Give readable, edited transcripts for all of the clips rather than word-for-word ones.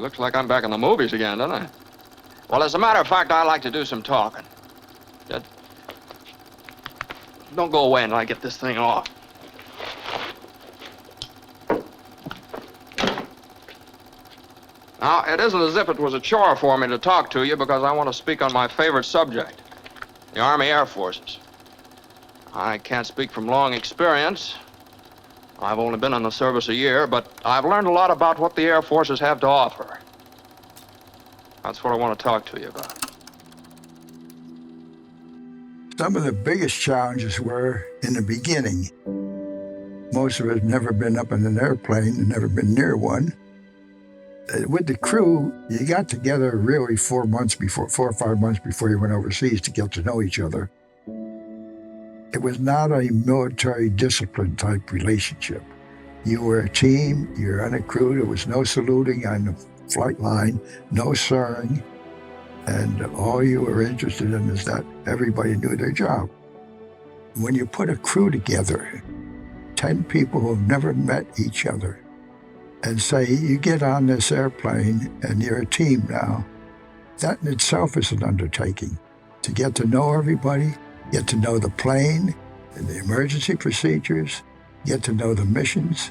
looks like I'm back in the movies again, doesn't I? Well, as a matter of fact, I like to do some talking. Just don't go away until I get this thing off. Now, it isn't as if it was a chore for me to talk to you because I want to speak on my favorite subject, the Army Air Forces. I can't speak from long experience. I've only been in the service a year, but I've learned a lot about what the Air Forces have to offer. That's what I want to talk to you about. Some of the biggest challenges were in the beginning. Most of us had never been up in an airplane and never been near one. With the crew, you got together really 4 or 5 months before you went overseas to get to know each other. It was not a military discipline type relationship. You were a team, you're on a crew, there was no saluting on the flight line, no sirring, and all you were interested in is that everybody knew their job. When you put a crew together, 10 people who have never met each other, and say, you get on this airplane and you're a team now, that in itself is an undertaking. To get to know everybody, get to know the plane and the emergency procedures, get to know the missions.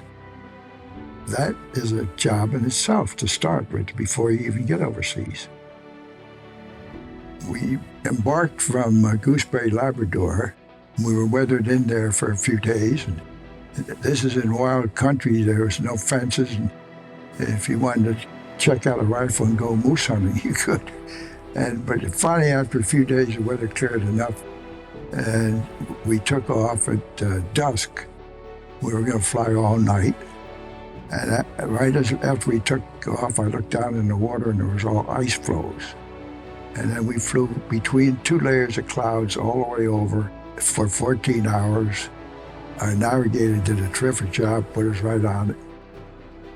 That is a job in itself to start with before you even get overseas. We embarked from Gooseberry, Labrador. We were weathered in there for a few days. And this is in wild country. There was no fences. And if you wanted to check out a rifle and go moose hunting, you could. But finally, after a few days, the weather cleared enough, and we took off at dusk. We were going to fly all night. And after we took off, I looked down in the water, and there was all ice floes. And then we flew between 2 layers of clouds all the way over for 14 hours. Our navigator did a terrific job, put us right on it.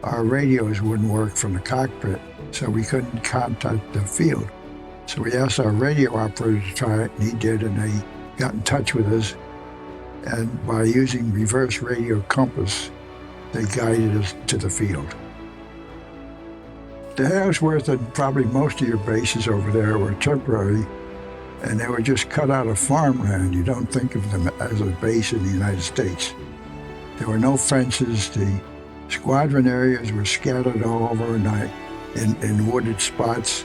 Our radios wouldn't work from the cockpit, so we couldn't contact the field. So we asked our radio operator to try it, and he did, and they got in touch with us. And by using reverse radio compass, they guided us to the field. The Ellsworth and probably most of your bases over there were temporary, and they were just cut out of farmland. You don't think of them as a base in the United States. There were no fences. The squadron areas were scattered all over in wooded spots.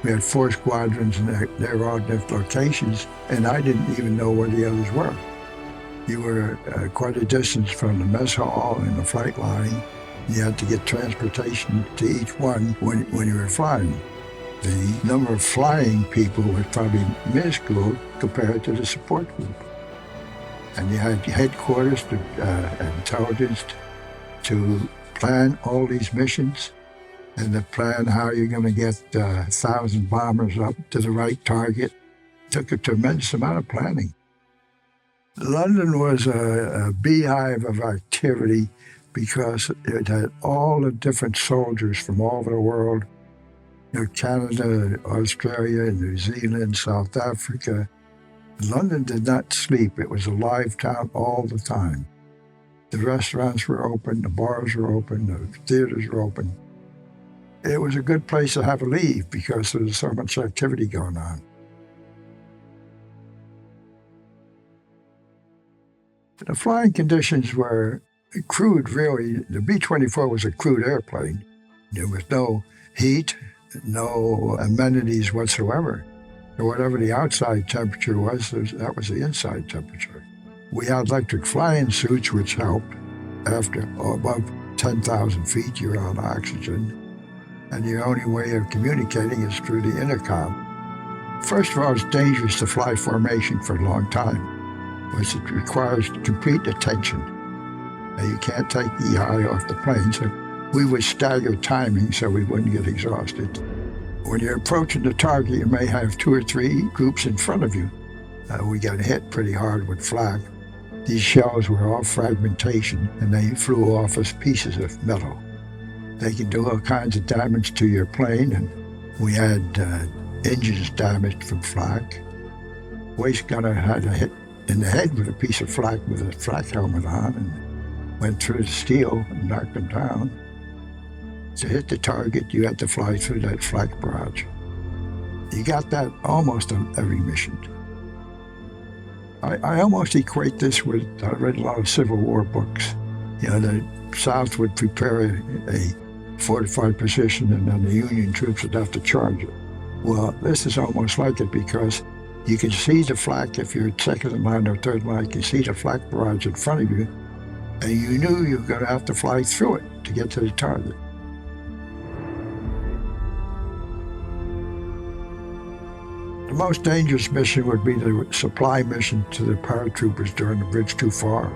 We had 4 squadrons, and they were all different locations, and I didn't even know where the others were. You were quite a distance from the mess hall and the flight line. You had to get transportation to each one when you were flying. The number of flying people was probably minuscule compared to the support group. And you had headquarters to intelligence to plan all these missions and to plan how you're going to get 1,000 bombers up to the right target. It took a tremendous amount of planning. London was a beehive of activity because it had all the different soldiers from all over the world. Canada, Australia, New Zealand, South Africa. London did not sleep. It was a live town all the time. The restaurants were open, the bars were open, the theaters were open. It was a good place to have a leave because there was so much activity going on. The flying conditions were crude, really. The B-24 was a crude airplane. There was no heat, no amenities whatsoever. So whatever the outside temperature was, that was the inside temperature. We had electric flying suits, which helped. After above 10,000 feet, you're on oxygen. And your only way of communicating is through the intercom. First of all, it's dangerous to fly formation for a long time, which it requires complete attention. Now, you can't take the eye off the plane, so we would stagger timing so we wouldn't get exhausted. When you're approaching the target, you may have 2 or 3 groups in front of you. We got hit pretty hard with flak. These shells were all fragmentation, and they flew off as pieces of metal. They can do all kinds of damage to your plane, and we had engines damaged from flak. Waist gunner had a hit in the head with a piece of flak with a flak helmet on, and went through the steel and knocked him down. To hit the target, you had to fly through that flak barrage. You got that almost on every mission. I almost equate this with, I read a lot of Civil War books. You know, the South would prepare a fortified position and then the Union troops would have to charge it. Well, this is almost like it because you can see the flak, if you're second in line or third line, you can see the flak barrage in front of you, and you knew you were going to have to fly through it to get to the target. The most dangerous mission would be the supply mission to the paratroopers during the bridge too far.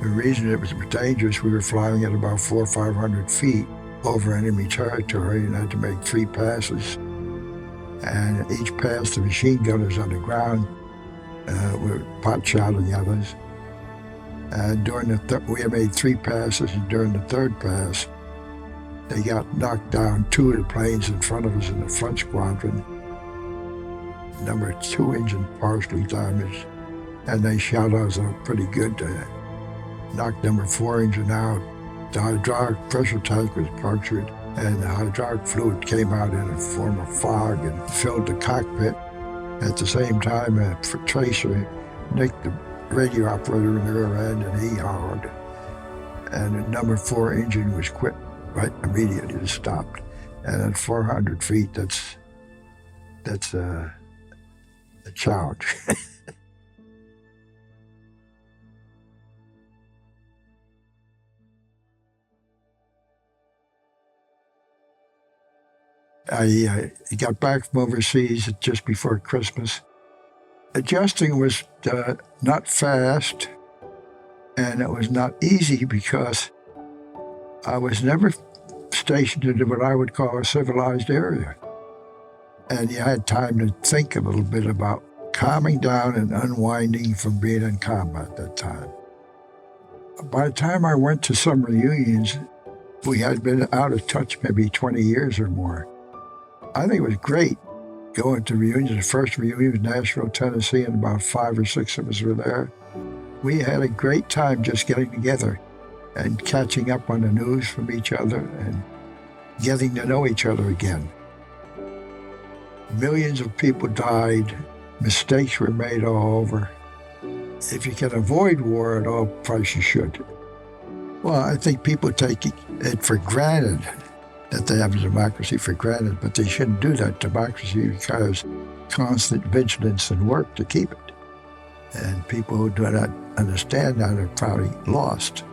The reason it was dangerous, we were flying at about 400 or 500 feet over enemy territory and had to make 3 passes. And each pass, the machine gunners on the ground were pot-shotting others. And during we had made 3 passes, and during the 3rd pass, they got knocked down 2 of the planes in front of us in the front squadron. Number 2 engine partially damaged, and they shot us out pretty good to knock number 4 engine out. The hydraulic pressure tank was punctured, and the hydraulic fluid came out in a form of fog and filled the cockpit. At the same time, a tracer nicked the radio operator in the rear end, and he hollered. And the number 4 engine was quit right immediately. It stopped. And at 400 feet, that's a challenge. I got back from overseas just before Christmas. Adjusting was not fast, and it was not easy because I was never stationed in what I would call a civilized area. And you had time to think a little bit about calming down and unwinding from being in combat at that time. By the time I went to some reunions, we had been out of touch maybe 20 years or more. I think it was great going to reunions. The first reunion was Nashville, Tennessee, and about 5 or 6 of us were there. We had a great time just getting together and catching up on the news from each other and getting to know each other again. Millions of people died. Mistakes were made all over. If you can avoid war at all price, you should. Well, I think people take it for granted that they have a democracy for granted, but they shouldn't do that. Democracy requires constant vigilance and work to keep it. And people who do not understand that are probably lost.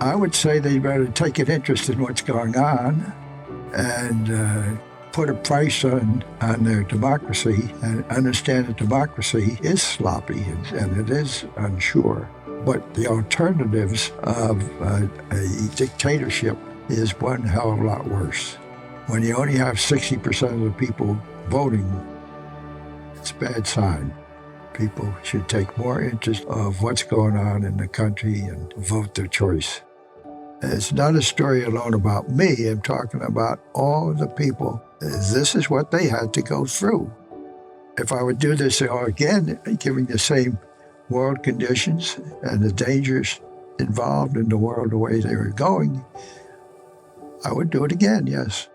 I would say they better take an interest in what's going on and put a price on their democracy and understand that democracy is sloppy and it is unsure. But the alternatives of a dictatorship is one hell of a lot worse. When you only have 60% of the people voting, it's a bad sign. People should take more interest of what's going on in the country and vote their choice. It's not a story alone about me. I'm talking about all of the people. This is what they had to go through. If I would do this all again, giving the same world conditions and the dangers involved in the world the way they were going, I would do it again, yes.